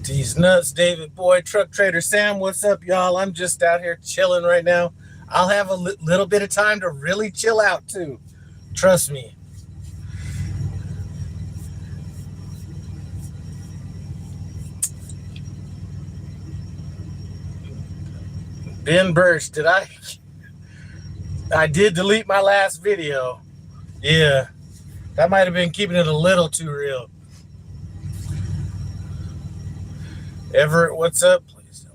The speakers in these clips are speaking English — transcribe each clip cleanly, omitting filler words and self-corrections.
These nuts, David Boy, Truck Trader Sam. What's up, y'all? I'm just out here chilling right now. I'll have a little bit of time to really chill out, too. Trust me. Ben Birch, I did delete my last video. Yeah, that might have been keeping it a little too real. Everett, what's up? Please tell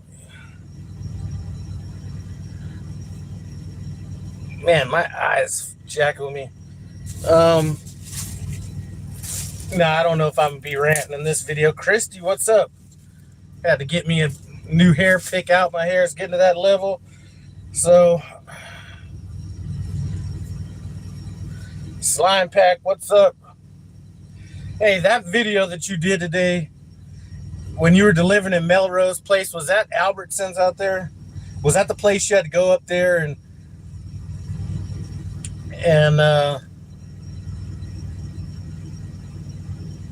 me. Man, my eyes jacking with me. I don't know if I'm gonna be ranting in this video. Christy, what's up? Had to get me a new hair pick out. My hair is getting to that level. So, Slime Pack, what's up? Hey, that video that you did today when you were delivering in Melrose Place, was that Albertsons out there? Was that the place you had to go up there and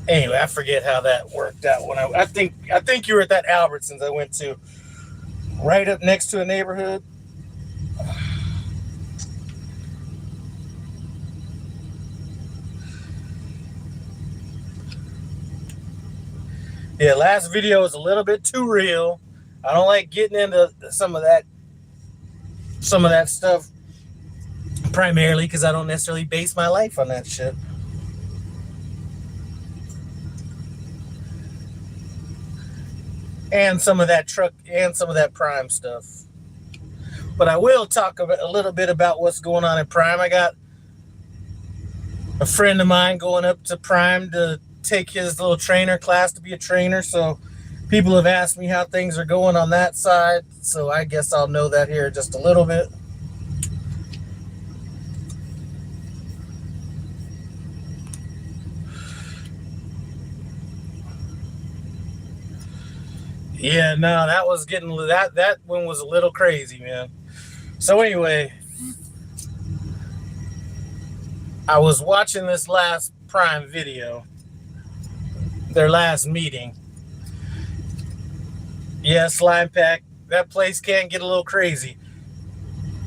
anyway, I forget how that worked out. When I think you were at that Albertsons I went to, right up next to a neighborhood. Yeah, last video was a little bit too real. I don't like getting into some of that stuff, primarily because I don't necessarily base my life on that shit. And some of that truck and some of that Prime stuff. But I will talk a little bit about what's going on in Prime. I got a friend of mine going up to Prime to take his little trainer class to be a trainer. So people have asked me how things are going on that side. So I guess I'll know that here just a little bit. Yeah, no, that was getting that one was a little crazy, man. So anyway, I was watching this last Prime video, their last meeting. Yeah, Slime Pack, that place can get a little crazy.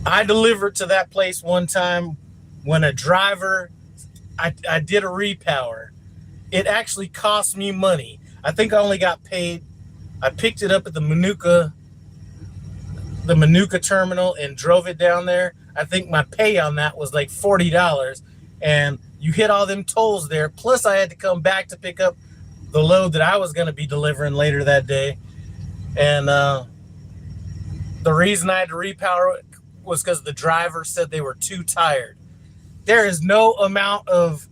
I delivered to that place one time when a driver, I did a repower. It actually cost me money. I think I only got paid. I picked it up at the Manuka terminal and drove it down there. I think my pay on that was like $40, and you hit all them tolls there. Plus, I had to come back to pick up the load that I was going to be delivering later that day. And the reason I had to repower it was because the driver said they were too tired. There is no amount of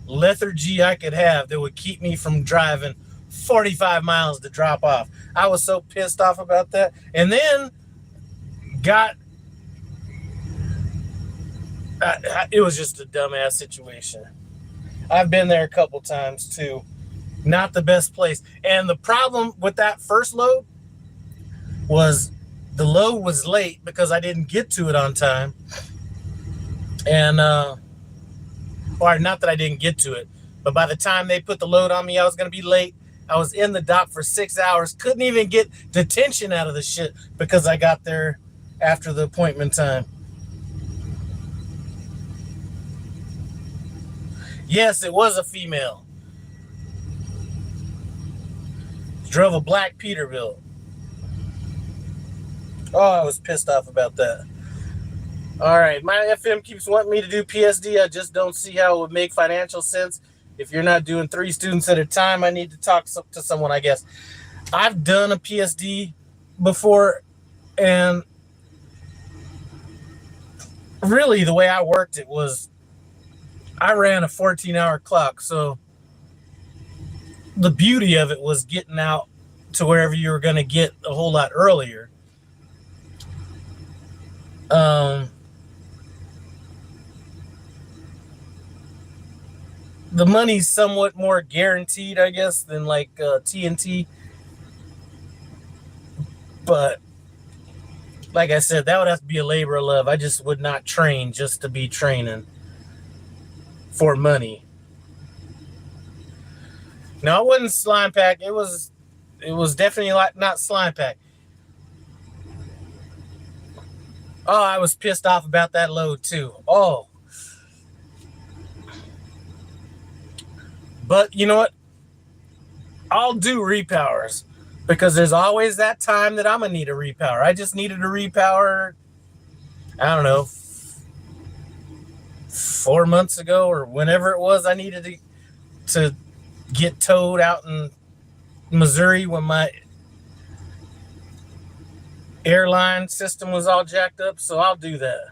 lethargy I could have that would keep me from driving 45 miles to drop off. I was so pissed off about that. And then it was just a dumbass situation. I've been there a couple times too. Not the best place. And the problem with that first load was the load was late because I didn't get to it on time. And or not that I didn't get to it, but by the time they put the load on me, I was going to be late. I was in the dock for 6 hours. Couldn't even get detention out of the shit because I got there after the appointment time. Yes, it was a female. Drove a black Peterbilt. Oh, I was pissed off about that. All right, my FM keeps wanting me to do PSD. I just don't see how it would make financial sense. If you're not doing 3 students at a time, I need to talk to someone, I guess. I've done a PSD before, and really the way I worked it was I ran a 14-hour clock. So the beauty of it was getting out to wherever you were going to get a whole lot earlier. The money's somewhat more guaranteed, I guess, than like TNT. But like I said, that would have to be a labor of love. I just would not train just to be training for money. No, it wasn't Slime Pack. It was it was definitely like not Slime Pack. Oh, I was pissed off about that load too. Oh. But you know what? I'll do repowers because there's always that time that I'm going to need a repower. I just needed a repower, I don't know, 4 months ago or whenever it was I needed to get towed out in Missouri when my airline system was all jacked up. So I'll do that.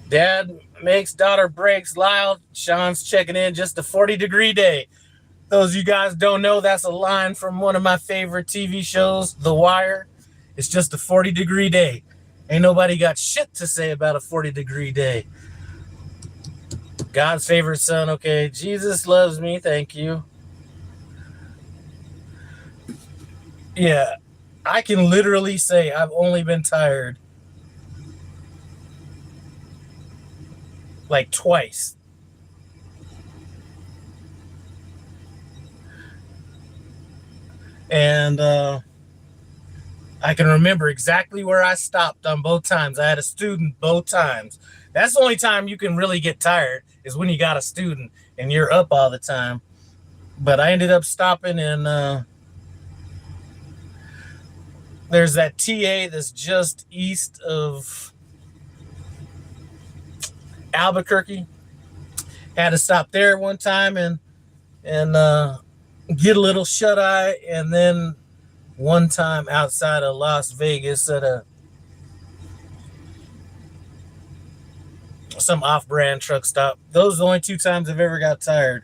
Dad makes, daughter breaks. Lyle, Sean's checking in. Just a 40-degree day. Those of you guys don't know, that's a line from one of my favorite TV shows, The Wire. It's just a 40-degree day. Ain't nobody got shit to say about a 40-degree day. God's favorite son. Okay, Jesus loves me. Thank you. Yeah, I can literally say I've only been tired like twice. And I can remember exactly where I stopped on both times. I had a student both times. That's the only time you can really get tired is when you got a student and you're up all the time. But I ended up stopping in there's that TA that's just east of Albuquerque. Had to stop there one time and get a little shut eye, and then one time outside of Las Vegas at some off-brand truck stop. Those are the only 2 times I've ever got tired.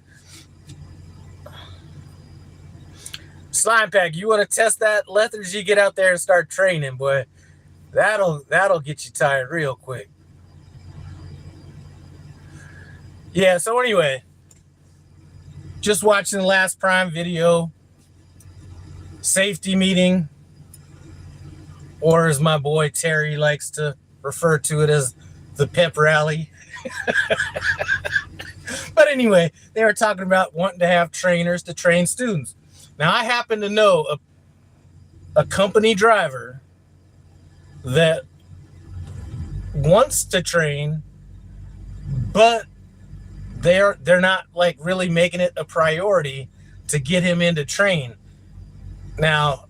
Slime Pack, you want to test that lethargy? Get out there and start training, boy. That'll get you tired real quick. Yeah, so anyway, just watching the last Prime video, safety meeting, or as my boy Terry likes to refer to it as the pep rally. But anyway, they were talking about wanting to have trainers to train students. Now, I happen to know a company driver that wants to train, but they're not like really making it a priority to get him in to train. Now,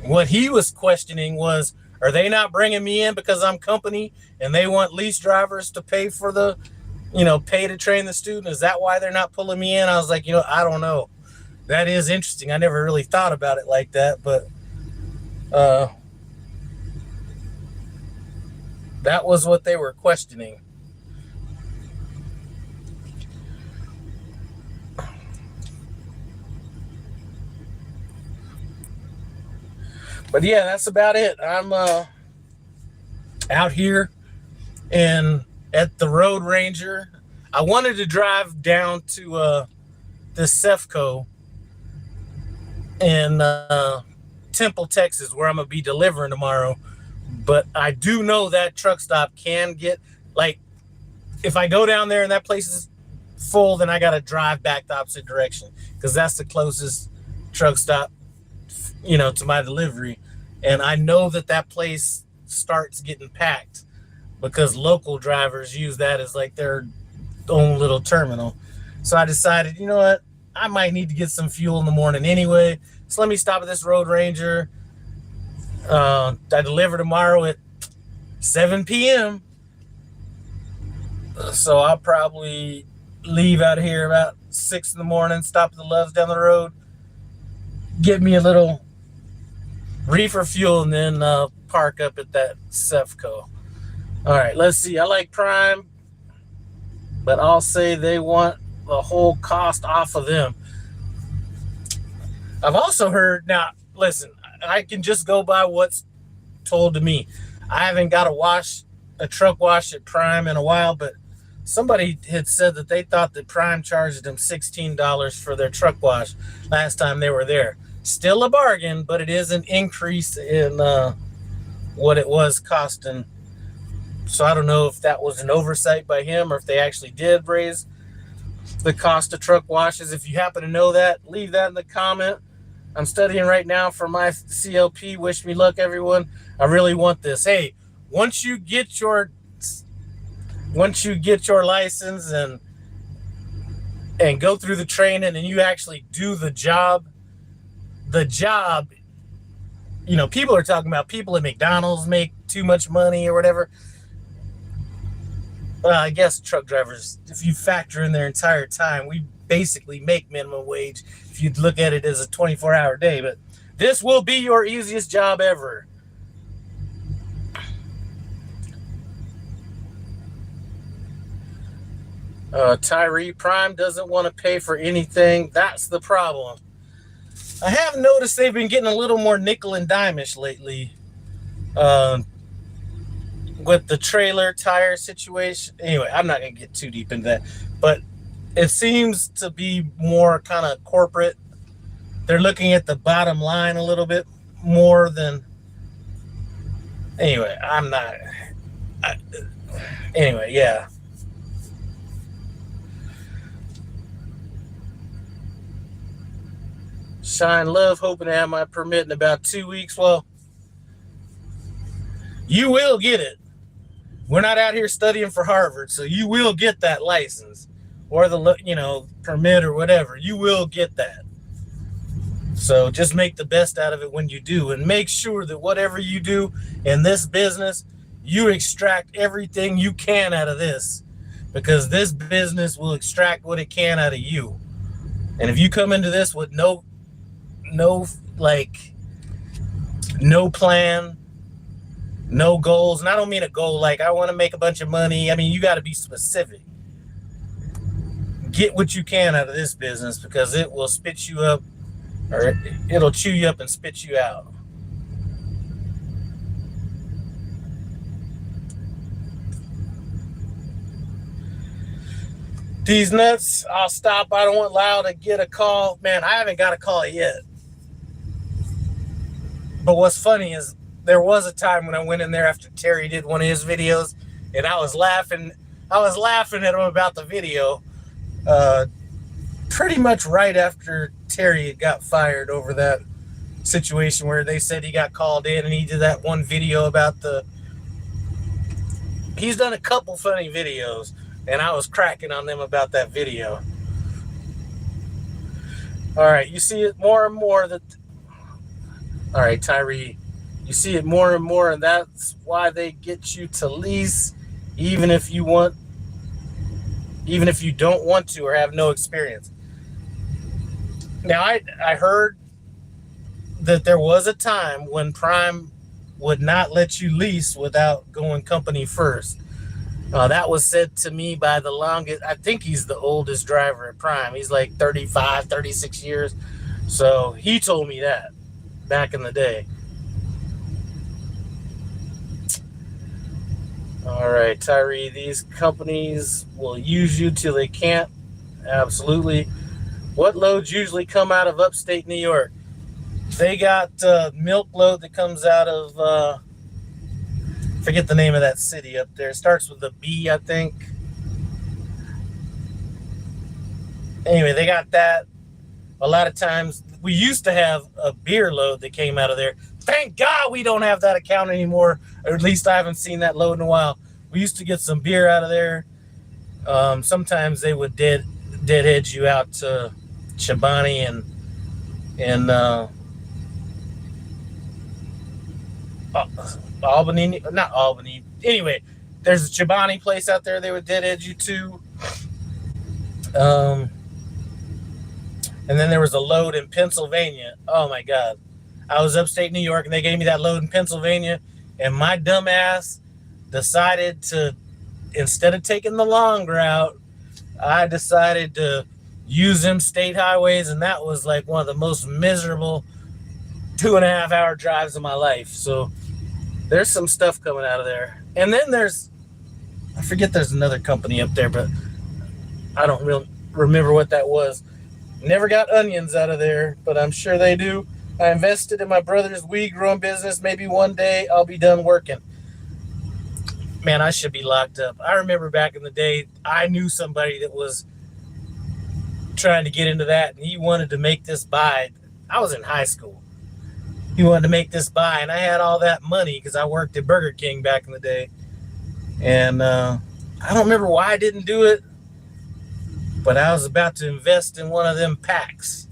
what he was questioning was, are they not bringing me in because I'm company and they want lease drivers to pay for the, pay to train the student? Is that why they're not pulling me in? I was like, I don't know. That is interesting. I never really thought about it like that, but that was what they were questioning. But yeah, that's about it. I'm out here and at the Road Ranger. I wanted to drive down to this Cefco in Temple, Texas, where I'm going to be delivering tomorrow. But I do know that truck stop can get, like, if I go down there and that place is full, then I got to drive back the opposite direction because that's the closest truck stop, to my delivery. And I know that place starts getting packed because local drivers use that as like their own little terminal. So I decided, you know what? I might need to get some fuel in the morning anyway. So let me stop at this Road Ranger. I deliver tomorrow at 7 p.m. So I'll probably leave out of here about 6 in the morning, stop at the Love's down the road, get me a little reefer fuel, and then park up at that Cefco. All right, let's see. I like Prime, but I'll say they want the whole cost off of them. I've also heard, now listen, I can just go by what's told to me. I haven't got a truck wash at Prime in a while, but somebody had said that they thought that Prime charged them $16 for their truck wash last time they were there. Still a bargain, but it is an increase in what it was costing. So I don't know if that was an oversight by him or if they actually did raise the cost of truck washes. If you happen to know that, leave that in the comment. I'm studying right now for my CLP. Wish me luck, everyone. I really want this. Hey, once you get your license and go through the training and you actually do the job, you know, people are talking about people at McDonald's make too much money or whatever. Well, I guess truck drivers, if you factor in their entire time, we basically make minimum wage if you look at it as a 24-hour day. But this will be your easiest job ever. Tyree Prime doesn't want to pay for anything. That's the problem. I have noticed they've been getting a little more nickel and dime-ish lately. With the trailer tire situation. Anyway, I'm not going to get too deep into that. But it seems to be more kind of corporate. They're looking at the bottom line a little bit more than... Anyway, anyway, yeah. Shine Love, hoping to have my permit in about 2 weeks. Well, you will get it. We're not out here studying for Harvard, so you will get that license or the, you know, permit or whatever. You will get that. So just make the best out of it when you do, and make sure that whatever you do in this business, you extract everything you can out of this, because this business will extract what it can out of you. And if you come into this with no plan, no goals, and I don't mean a goal like I want to make a bunch of money. I mean, you got to be specific. Get what you can out of this business, because it will spit you up, or it'll chew you up and spit you out. These nuts, I'll stop. I don't want Lyle to get a call. Man, I haven't got a call yet. But what's funny is there was a time when I went in there after Terry did one of his videos, and I was laughing at him about the video. Pretty much right after Terry got fired over that situation where they said he got called in, and he did that one video about he's done a couple funny videos, and I was cracking on them about that video. All right, you see it more and more all right, Tyree, you see it more and more, and that's why they get you to lease, even if you don't want to or have no experience. Now, I heard that there was a time when Prime would not let you lease without going company first. That was said to me by the longest, I think he's the oldest driver at Prime. He's like 35, 36 years. So he told me that back in the day. All right, Tyree, these companies will use you till they can't. Absolutely. What loads usually come out of upstate New York? They got milk load that comes out of, forget the name of that city up there. It starts with a B, I think. Anyway, they got that. A lot of times, we used to have a beer load that came out of there. Thank God we don't have that account anymore, or at least I haven't seen that load in a while. We used to get some beer out of there. Sometimes they would deadhead you out to Chobani and Albany, not Albany. Anyway, there's a Chobani place out there they would deadhead you to. And then there was a load in Pennsylvania. Oh my God. I was upstate New York and they gave me that load in Pennsylvania, and my dumb ass decided to, instead of taking the long route, I decided to use them state highways, and that was like one of the most miserable 2.5 hour drives of my life. So there's some stuff coming out of there. And then I forget there's another company up there, but I don't really remember what that was. Never got onions out of there, but I'm sure they do. I invested in my brother's weed growing business. Maybe one day I'll be done working. Man, I should be locked up. I remember back in the day, I knew somebody that was trying to get into that, and he wanted to make this buy. I was in high school. He wanted to make this buy, and I had all that money because I worked at Burger King back in the day. And I don't remember why I didn't do it, but I was about to invest in one of them packs.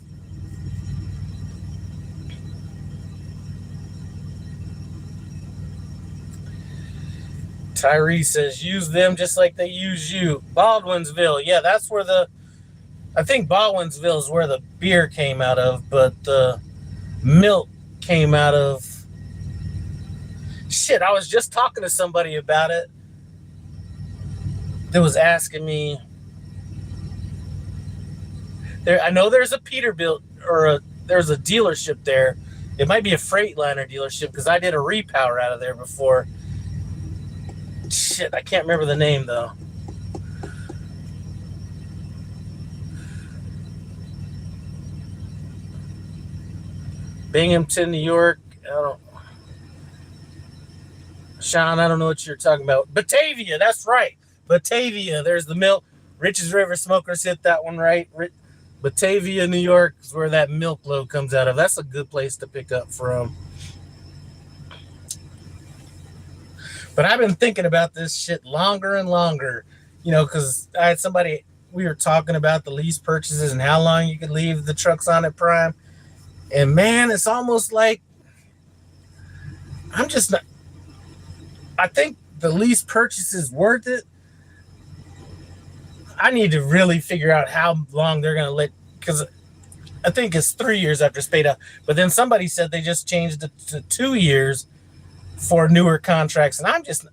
Tyree says, use them just like they use you. Baldwinsville. Yeah, that's where I think Baldwinsville is where the beer came out of, but the milk came out of, shit, I was just talking to somebody about it that was asking me, I know there's a Peterbilt, or there's a dealership there. It might be a Freightliner dealership because I did a repower out of there before. Shit, I can't remember the name though. Binghamton, New York. Sean, I don't know what you're talking about. Batavia, that's right. Batavia, there's the milk. Rich's River Smokers hit that one right. Batavia, New York is where that milk load comes out of. That's a good place to pick up from. But I've been thinking about this shit longer and longer, because I had somebody, we were talking about the lease purchases and how long you could leave the trucks on at Prime. And man, it's almost like I'm just not, I think the lease purchase is worth it. I need to really figure out how long they're going to let, because I think it's 3 years after it's paid out. But then somebody said they just changed it to 2 years for newer contracts. And I'm just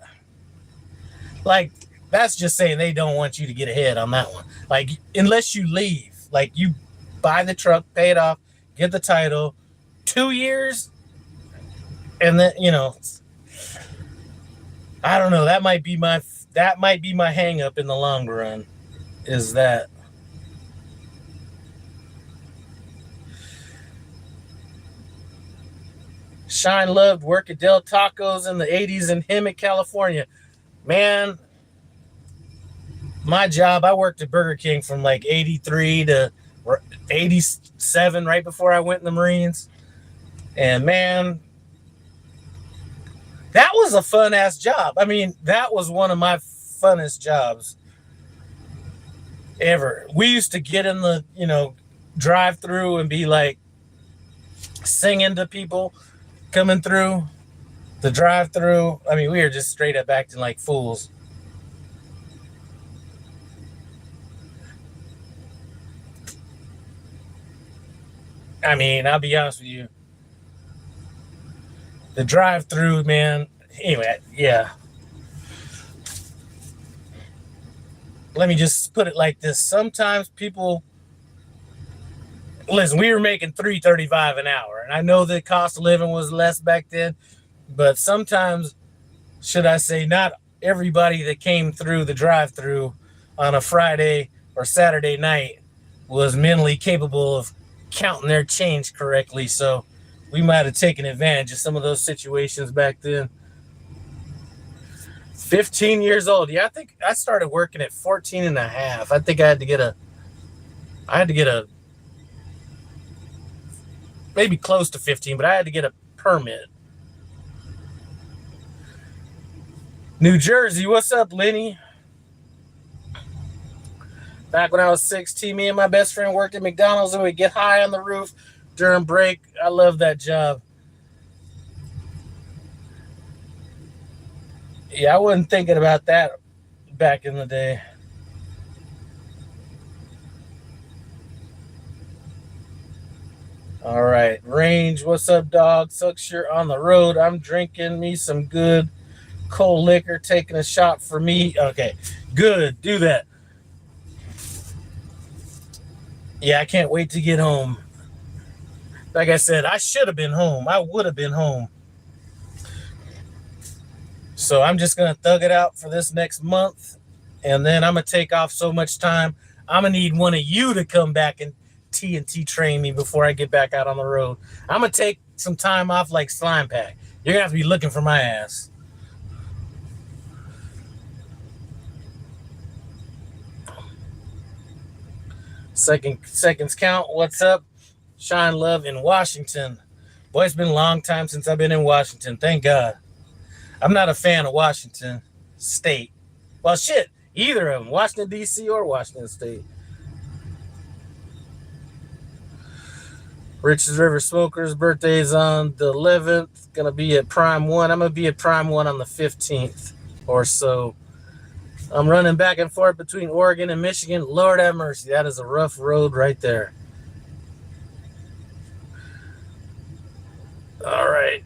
like, that's just saying they don't want you to get ahead on that one. Like, unless you leave, like you buy the truck, pay it off, get the title, 2 years. And then, I don't know. That might be my hang up in the long run, is that. Shine loved work at Del Tacos in the 80s in Hemet, California. Man, my job, I worked at Burger King from like 83 to 87, right before I went in the Marines. And man, that was a fun ass job. I mean, that was one of my funnest jobs ever. We used to get in the, drive through and be like singing to people coming through the drive through. I mean, we were just straight up acting like fools. I mean, I'll be honest with you. The drive through, man. Anyway, yeah. Let me just put it like this. Sometimes people, listen, we were making $3.35 an hour, and I know the cost of living was less back then, but sometimes, should I say, not everybody that came through the drive-through on a Friday or Saturday night was mentally capable of counting their change correctly. So we might have taken advantage of some of those situations back then. 15 years old. Yeah, I think I started working at 14 and a half. I think I had to get a maybe close to 15, but I had to get a permit. New Jersey, what's up, Lenny? Back when I was 16, me and my best friend worked at McDonald's and we'd get high on the roof during break. I love that job. Yeah, I wasn't thinking about that back in the day. All right, Range, what's up, dog? Sucks you're on the road. I'm drinking me some good cold liquor, taking a shot for me. Okay, good, do that. Yeah, I can't wait to get home. Like I said, I should have been home. I would have been home. So I'm just going to thug it out for this next month. And then I'm going to take off so much time. I'm going to need one of you to come back and TNT train me before I get back out on the road. I'm going to take some time off like Slime Pack. You're going to have to be looking for my ass. Seconds count. What's up? Shine love in Washington. Boy, it's been a long time since I've been in Washington. Thank God. I'm not a fan of Washington State. Well, shit, either of them, Washington D.C. or Washington State. Rich's River Smokers' birthday is on the 11th. Gonna be at Prime 1. I'm gonna be at Prime 1 on the 15th or so. I'm running back and forth between Oregon and Michigan. Lord have mercy. That is a rough road right there. All right.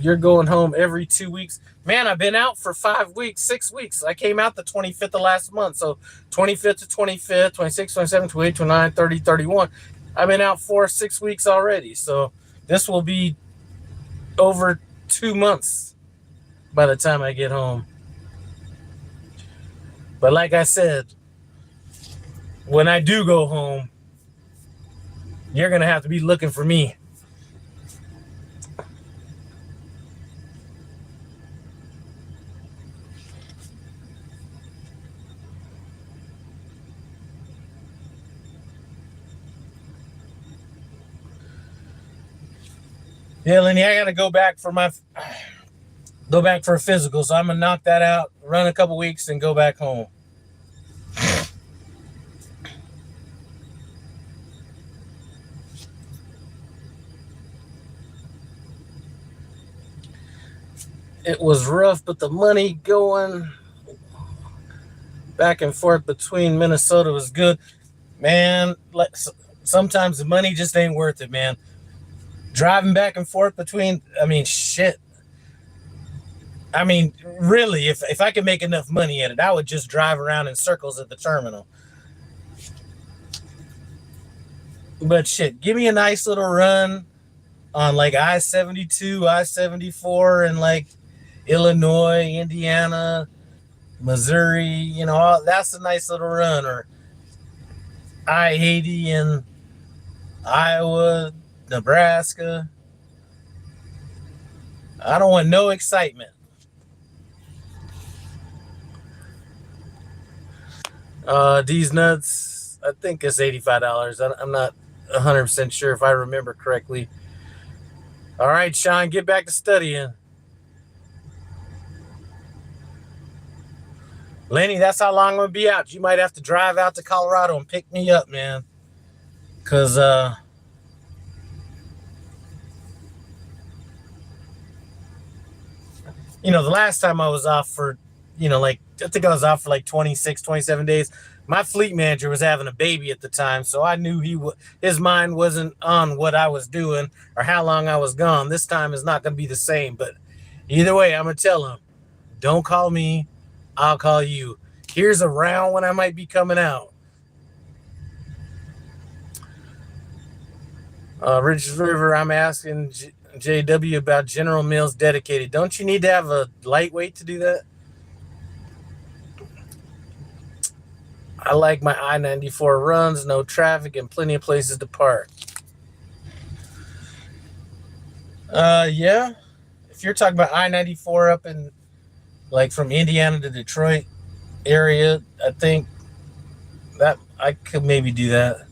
You're going home every 2 weeks. Man, I've been out for 5 weeks, 6 weeks. I came out the 25th of last month. So 25th to 25th, 26, 27, 28, 29, 30, 31. I've been out 4 6 weeks already. So this will be over 2 months by the time I get home. But like I said, when I do go home, you're going to have to be looking for me. Yeah, Lenny, I got to go back for a physical. So I'm going to knock that out, run a couple weeks, and go back home. It was rough, but the money going back and forth between Minnesota was good. Man, sometimes the money just ain't worth it, man. Driving back and forth between, shit. Really, if I could make enough money at it, I would just drive around in circles at the terminal. But shit, give me a nice little run on like I-72, I-74, and like Illinois, Indiana, Missouri, that's a nice little run. Or I-80 in Iowa, Nebraska. I don't want no excitement. These nuts, I think it's $85. I'm not 100% sure if I remember correctly. All right, Sean, get back to studying. Lenny, that's how long I'm going to be out. You might have to drive out to Colorado and pick me up, man. Because, the last time I was off for, I think I was off for like 26, 27 days. My fleet manager was having a baby at the time, so I knew his mind wasn't on what I was doing or how long I was gone. This time is not going to be the same, but either way, I'm going to tell him, don't call me, I'll call you. Here's a round when I might be coming out. Richards River, I'm asking JW about General Mills dedicated. Don't you need to have a lightweight to do that? I like my I-94 runs, no traffic, and plenty of places to park. Yeah. If you're talking about I-94 up in, like, from Indiana to Detroit area, I think that I could maybe do that.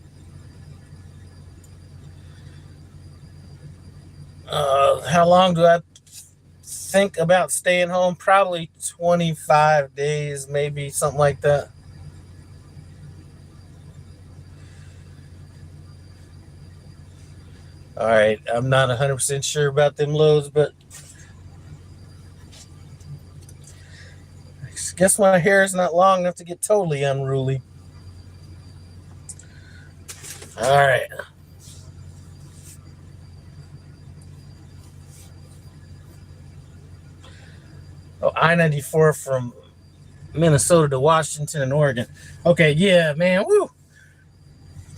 How long do I think about staying home? Probably 25 days, maybe something like that. All right, I'm not 100% sure about them loads, but I guess my hair is not long enough to get totally unruly. All right. Oh, I-94 from Minnesota to Washington and Oregon. Okay, yeah, man, woo.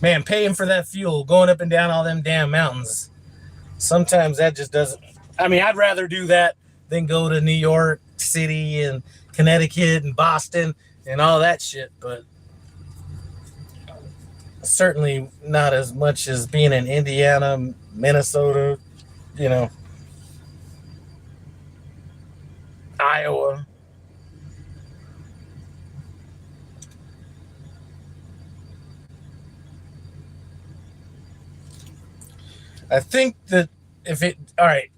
Man, paying for that fuel, going up and down all them damn mountains. Sometimes that just doesn't. I'd rather do that than go to New York City and Connecticut and Boston and all that shit. But certainly not as much as being in Indiana, Minnesota, Iowa. I think that all right,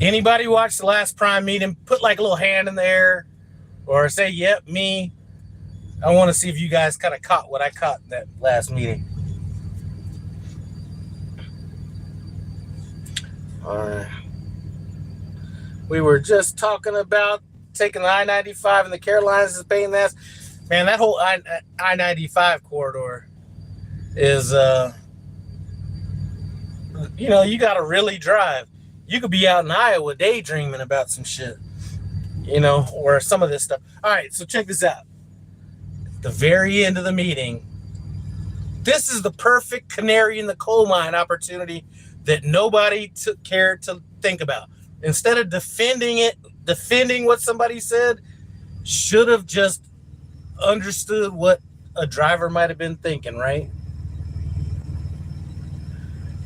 anybody watch the last Prime meeting, put like a little hand in the air or say, yep, me. I want to see if you guys kind of caught what I caught in that last meeting. All right. We were just talking about taking the I-95 in the Carolinas is paying that. Man, that whole I-95 corridor is, you got to really drive. You could be out in Iowa daydreaming about some shit, or some of this stuff. All right, so check this out. At the very end of the meeting, this is the perfect canary in the coal mine opportunity that nobody took care to think about. Instead of defending what somebody said, should have just understood what a driver might have been thinking, right?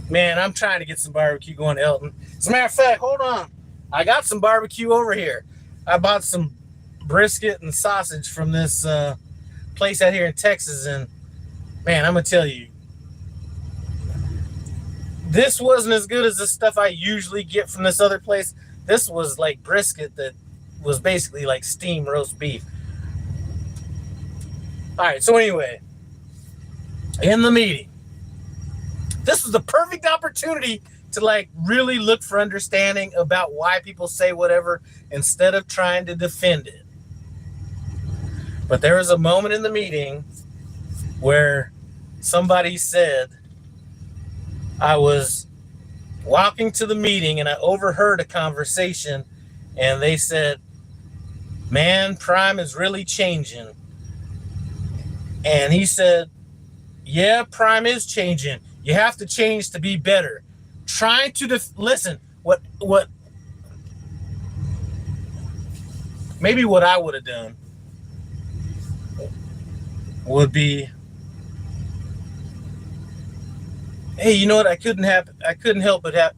Man, I'm trying to get some barbecue going, Elton. As a matter of fact, hold on. I got some barbecue over here. I bought some brisket and sausage from this place out here in Texas, and man, I'm gonna tell you, this wasn't as good as the stuff I usually get from this other place. This was like brisket that was basically like steamed roast beef. All right, so anyway, in the meeting, this was the perfect opportunity to like really look for understanding about why people say whatever instead of trying to defend it. But there was a moment in the meeting where somebody said, I was walking to the meeting and I overheard a conversation, and they said, man, Prime is really changing. And he said, yeah, Prime is changing. You have to change to be better. Trying to listen, what maybe what I would have done would be, hey, you know what? I couldn't help but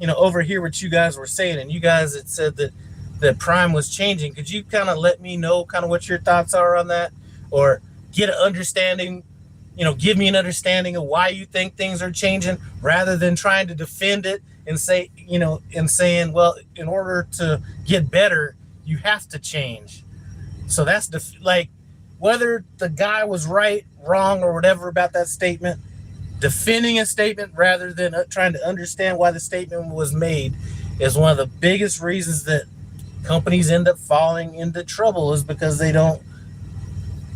overhear what you guys were saying, and you guys had said that Prime was changing. Could you kind of let me know kind of what your thoughts are on that, or get an understanding? Give me an understanding of why you think things are changing, rather than trying to defend it and say, and saying, well, in order to get better, you have to change. So that's whether the guy was right, wrong, or whatever about that statement, defending a statement rather than trying to understand why the statement was made is one of the biggest reasons that companies end up falling into trouble, is because they don't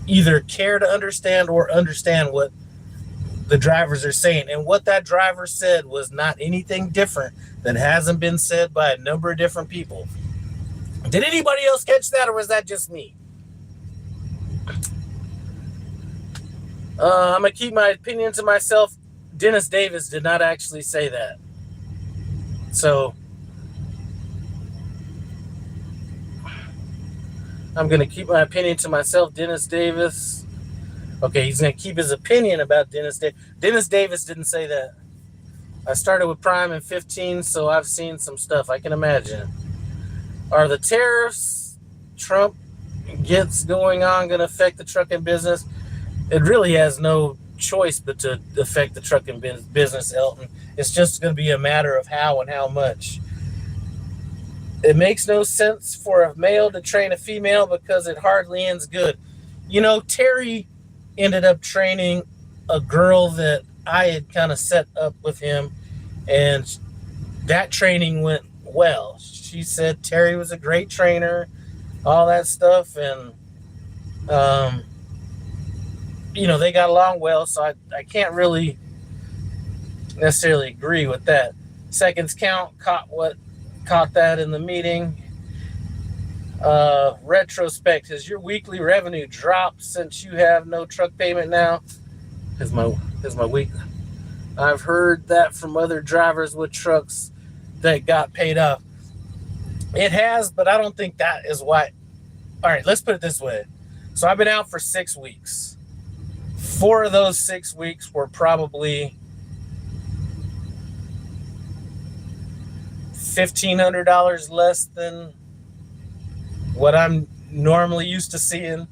either care to understand or understand what the drivers are saying. And what that driver said was not anything different that hasn't been said by a number of different people. Did anybody else catch that, or was that just me? I'm going to keep my opinion to myself. Dennis Davis did not actually say that. So I'm going to keep my opinion to myself. Dennis Davis. Okay, he's going to keep his opinion about Dennis Davis. Dennis Davis didn't say that. I started with Prime in 2015, so I've seen some stuff. I can imagine. Are the tariffs Trump gets going on going to affect the trucking business? It really has no choice but to affect the trucking business, Elton. It's just going to be a matter of how and how much. It makes no sense for a male to train a female because it hardly ends good. Terry ended up training a girl that I had kind of set up with him, and that training went well. She said Terry was a great trainer, all that stuff, and they got along well, so I can't really necessarily agree with that. Seconds Count caught that in the meeting. Retrospect, has your weekly revenue dropped since you have no truck payment now? Is my week. I've heard that from other drivers with trucks that got paid off. It has, but I don't think that is why. All right, let's put it this way. So I've been out for 6 weeks. 4 of those 6 weeks were probably $1,500 less than what I'm normally used to seeing,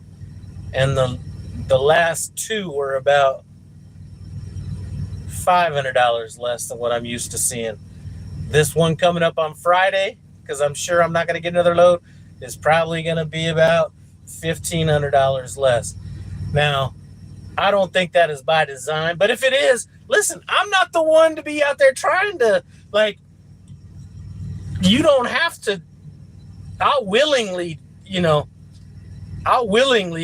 and the last 2 were about $500 less than what I'm used to seeing. This one coming up on Friday, because I'm sure I'm not going to get another load, is probably going to be about $1,500 less. Now, I don't think that is by design, but if it is, listen, I'm not the one to be out there trying to, like, you don't have to. I'll willingly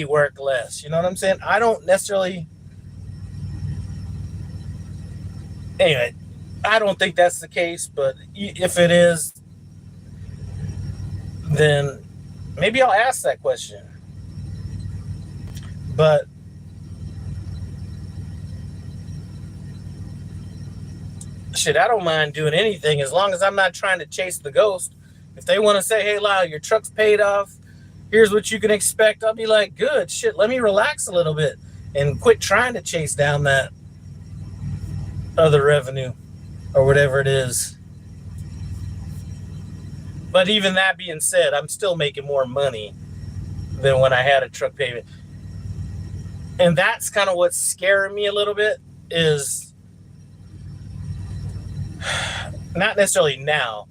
work less. You know what I'm saying? I don't necessarily. Anyway, I don't think that's the case, but if it is, then maybe I'll ask that question. But shit, I don't mind doing anything as long as I'm not trying to chase the ghost. If they want to say, hey, Lyle, your truck's paid off, here's what you can expect, I'll be like, good, shit, let me relax a little bit and quit trying to chase down that other revenue or whatever it is. But even that being said, I'm still making more money than when I had a truck payment. And that's kind of what's scaring me a little bit, is not necessarily now,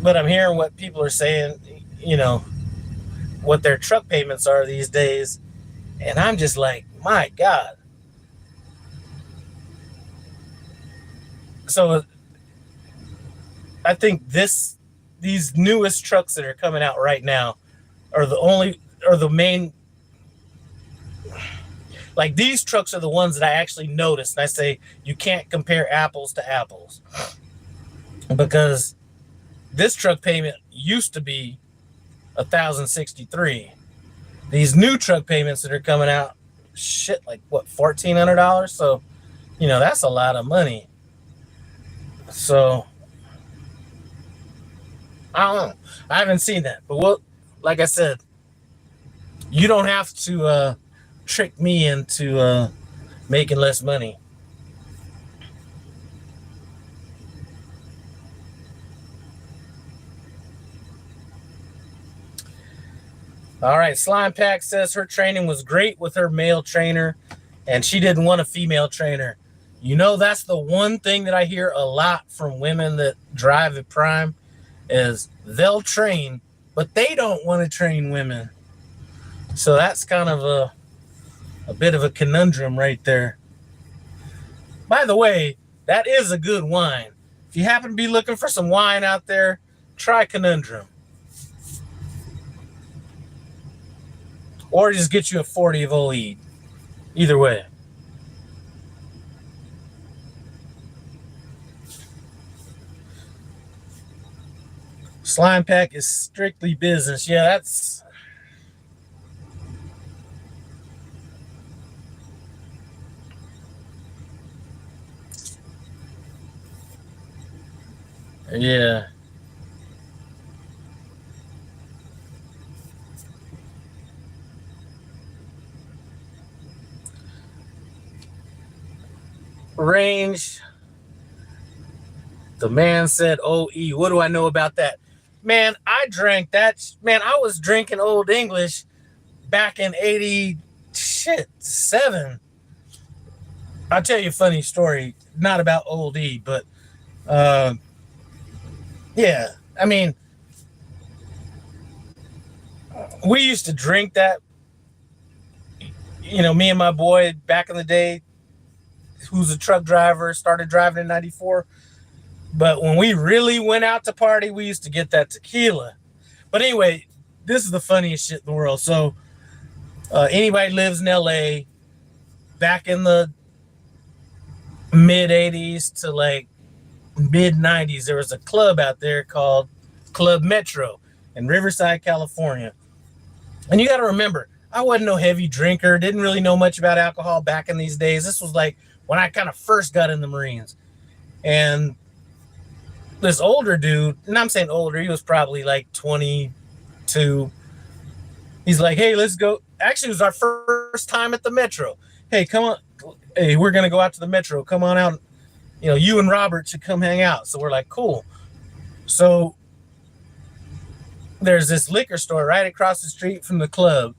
but I'm hearing what people are saying, what their truck payments are these days. And I'm just like, my God. So I think these newest trucks that are coming out right now are the main, like, these trucks are the ones that I actually noticed. And I say, you can't compare apples to apples, because this truck payment used to be $1,063. These new truck payments that are coming out, shit, like what, $1,400? So, that's a lot of money. So, I don't know. I haven't seen that. But like I said, you don't have to trick me into making less money. All right, Slime Pack says her training was great with her male trainer, and she didn't want a female trainer. That's the one thing that I hear a lot from women that drive at Prime, is they'll train, but they don't want to train women. So that's kind of a bit of a conundrum right there. By the way, that is a good wine. If you happen to be looking for some wine out there, try Conundrum. Or just get you a 40 of Whilyv. Either way. Slime Pack is strictly business. Yeah, that's... Yeah. Range. The man said OE. What do I know about that? Man, I drank that. Man, I was drinking Old English back in 87. I'll tell you a funny story. Not about Old E, but yeah. I mean, we used to drink that. Me and my boy back in the day, who's a truck driver, started driving in 94. But when we really went out to party, we used to get that tequila. But anyway, this is the funniest shit in the world. So anybody lives in LA, back in the mid 80s to like mid 90s, there was a club out there called Club Metro in Riverside, California. And you got to remember, I wasn't no heavy drinker, didn't really know much about alcohol back in these days. This was like when I kind of first got in the Marines. And this older dude, and I'm saying older, he was probably like 22. He's like, hey, let's go. Actually, it was our first time at the Metro. Hey, come on. Hey, we're going to go out to the Metro. Come on out. You and Robert should come hang out. So we're like, cool. So there's this liquor store right across the street from the club.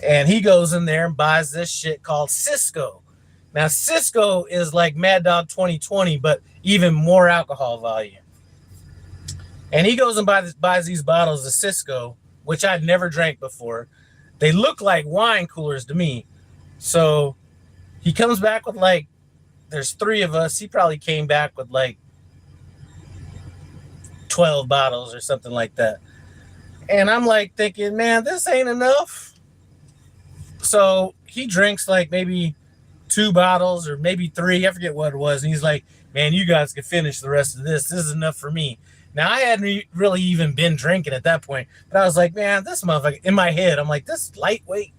And he goes in there and buys this shit called Cisco. Now, Cisco is like Mad Dog 2020, but even more alcohol volume. And he goes and buys these bottles of Cisco, which I'd never drank before. They look like wine coolers to me. So he comes back with like, there's 3 of us. He probably came back with like 12 bottles or something like that. And I'm like thinking, man, this ain't enough. So he drinks like maybe 2 bottles or maybe 3. I forget what it was. And he's like, man, you guys can finish the rest of this. This is enough for me. Now, I hadn't really even been drinking at that point. But I was like, man, this motherfucker, in my head, I'm like, this is lightweight.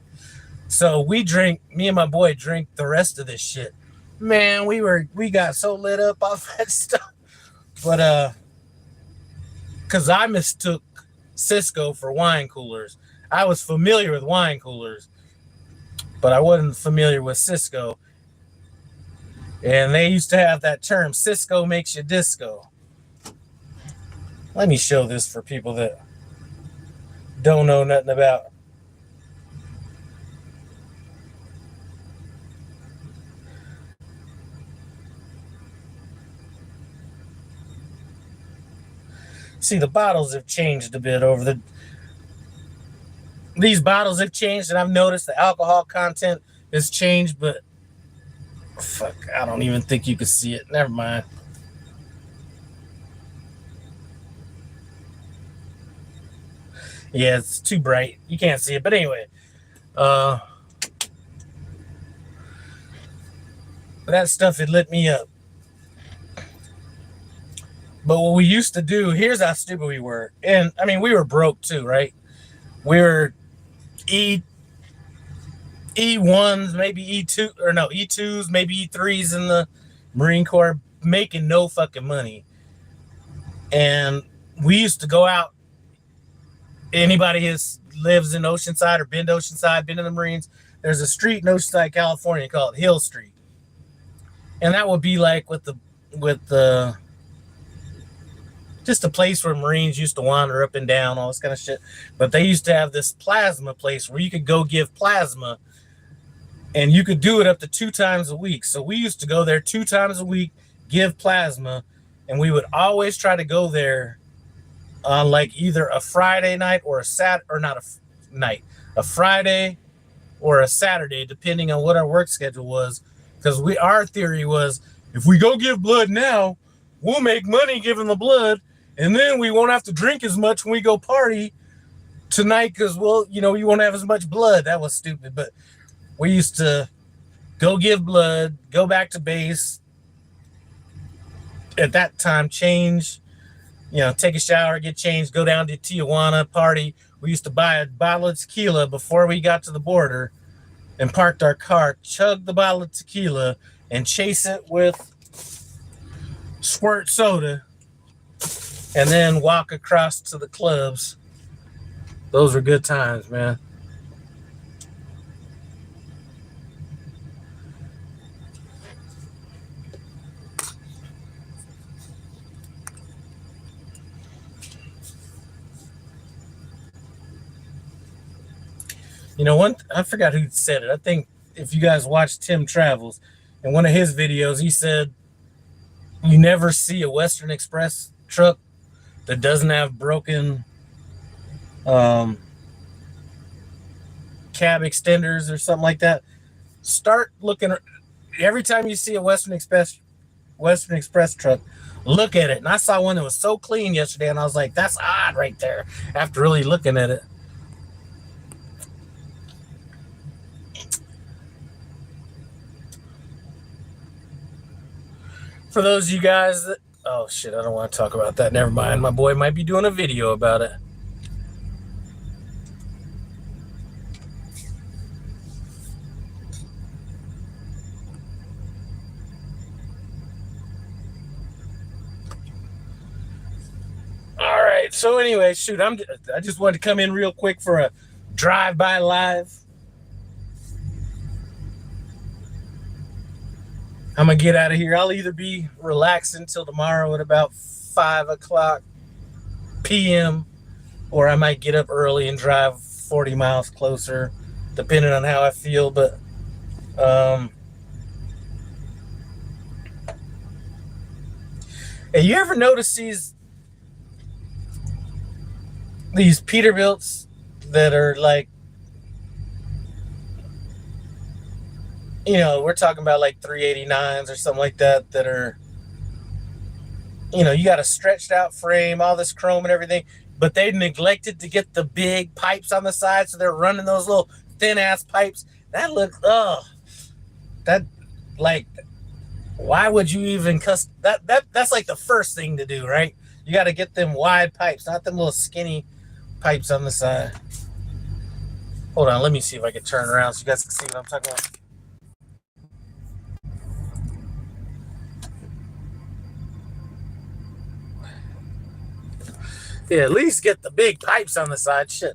So me and my boy drink the rest of this shit. Man, we got so lit up off that stuff. But, because I mistook Cisco for wine coolers. I was familiar with wine coolers, but I wasn't familiar with Cisco. And they used to have that term, Cisco makes you disco. Let me show this for people that don't know nothing about. See, the bottles have changed a bit over these bottles have changed, and I've noticed the alcohol content has changed, but fuck, I don't even think you can see it. Never mind. Yeah, it's too bright. You can't see it. But anyway, that stuff had lit me up. But what we used to do, here's how stupid we were. And I mean, we were broke too, right? We were E1s, maybe E2s, maybe E3s in the Marine Corps, making no fucking money. And we used to go out. Anybody who lives in Oceanside or been to Oceanside, been in the Marines, there's a street in Oceanside, California called Hill Street. And that would be like with the just a place where Marines used to wander up and down, all this kind of shit. But they used to have this plasma place where you could go give plasma, and you could do it up to 2 times a week. So we used to go there 2 times a week, give plasma, and we would always try to go there on like either a Friday night or a Friday or a Saturday, depending on what our work schedule was. Because our theory was, if we go give blood now, we'll make money giving the blood, and then we won't have to drink as much when we go party tonight because, well, you won't have as much blood. That was stupid. But we used to go give blood, go back to base. At that time, change, take a shower, get changed, go down to Tijuana, party. We used to buy a bottle of tequila before we got to the border and parked our car, chug the bottle of tequila, and chase it with squirt soda, and then walk across to the clubs. Those were good times, man. I forgot who said it. I think if you guys watch Tim Travels, in one of his videos, he said, you never see a Western Express truck that doesn't have broken cab extenders or something like that. Start looking. Every time you see a Western Express truck, look at it. And I saw one that was so clean yesterday, and I was like, that's odd right there, after really looking at it. For those of you guys that, oh shit, I don't want to talk about that. Never mind. My boy might be doing a video about it. All right. So anyway, shoot, I just wanted to come in real quick for a drive-by live. I'm going to get out of here. I'll either be relaxing until tomorrow at about 5 o'clock p.m. or I might get up early and drive 40 miles closer, depending on how I feel. But Hey, you ever notice these Peterbilts that are like, we're talking about like 389s or something like that are, you got a stretched out frame, all this chrome and everything, but they neglected to get the big pipes on the side, so they're running those little thin ass pipes. That looks, that, like, why would you even that's like the first thing to do, right? You got to get them wide pipes, not them little skinny pipes on the side. Hold on, let me see if I can turn around so you guys can see what I'm talking about. Yeah, at least get the big pipes on the side. Shit.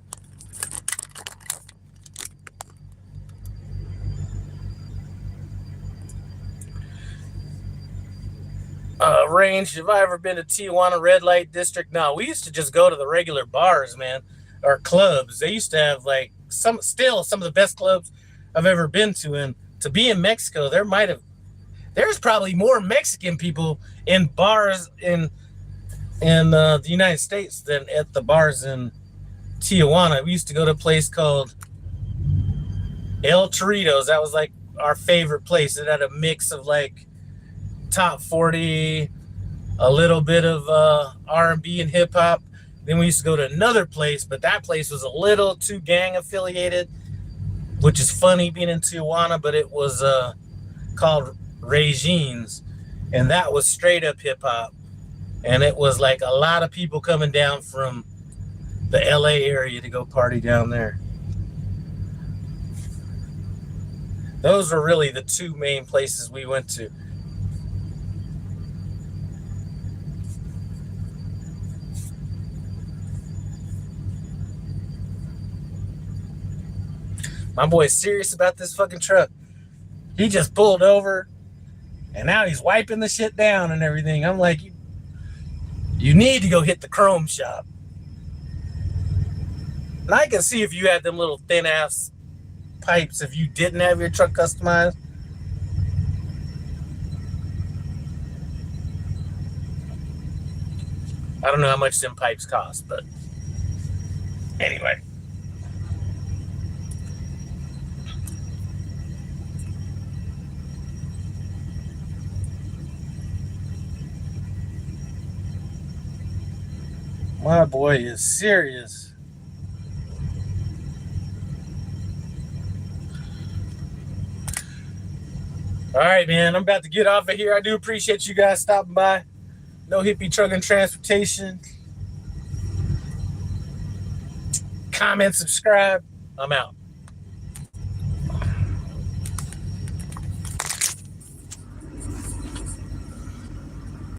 Range, have I ever been to Tijuana red light district? No, we used to just go to the regular bars, man, or clubs. They used to have like some of the best clubs I've ever been to. And to be in Mexico, there's probably more Mexican people in bars in the United States than at the bars in Tijuana. We used to go to a place called El Torito's. That was like our favorite place. It had a mix of like top 40, a little bit of R&B and hip hop. Then we used to go to another place, but that place was a little too gang affiliated, which is funny being in Tijuana, but it was called Regine's, and that was straight up hip hop. And it was like a lot of people coming down from the LA area to go party down there. Those were really the two main places we went to. My boy's serious about this fucking truck. He just pulled over, and now he's wiping the shit down and everything. I'm like, you need to go hit the chrome shop. And I can see if you had them little thin ass pipes if you didn't have your truck customized. I don't know how much them pipes cost, but anyway. My boy is serious. All right, man. I'm about to get off of here. I do appreciate you guys stopping by. No Hippie Truck and Transportation. Comment, subscribe. I'm out.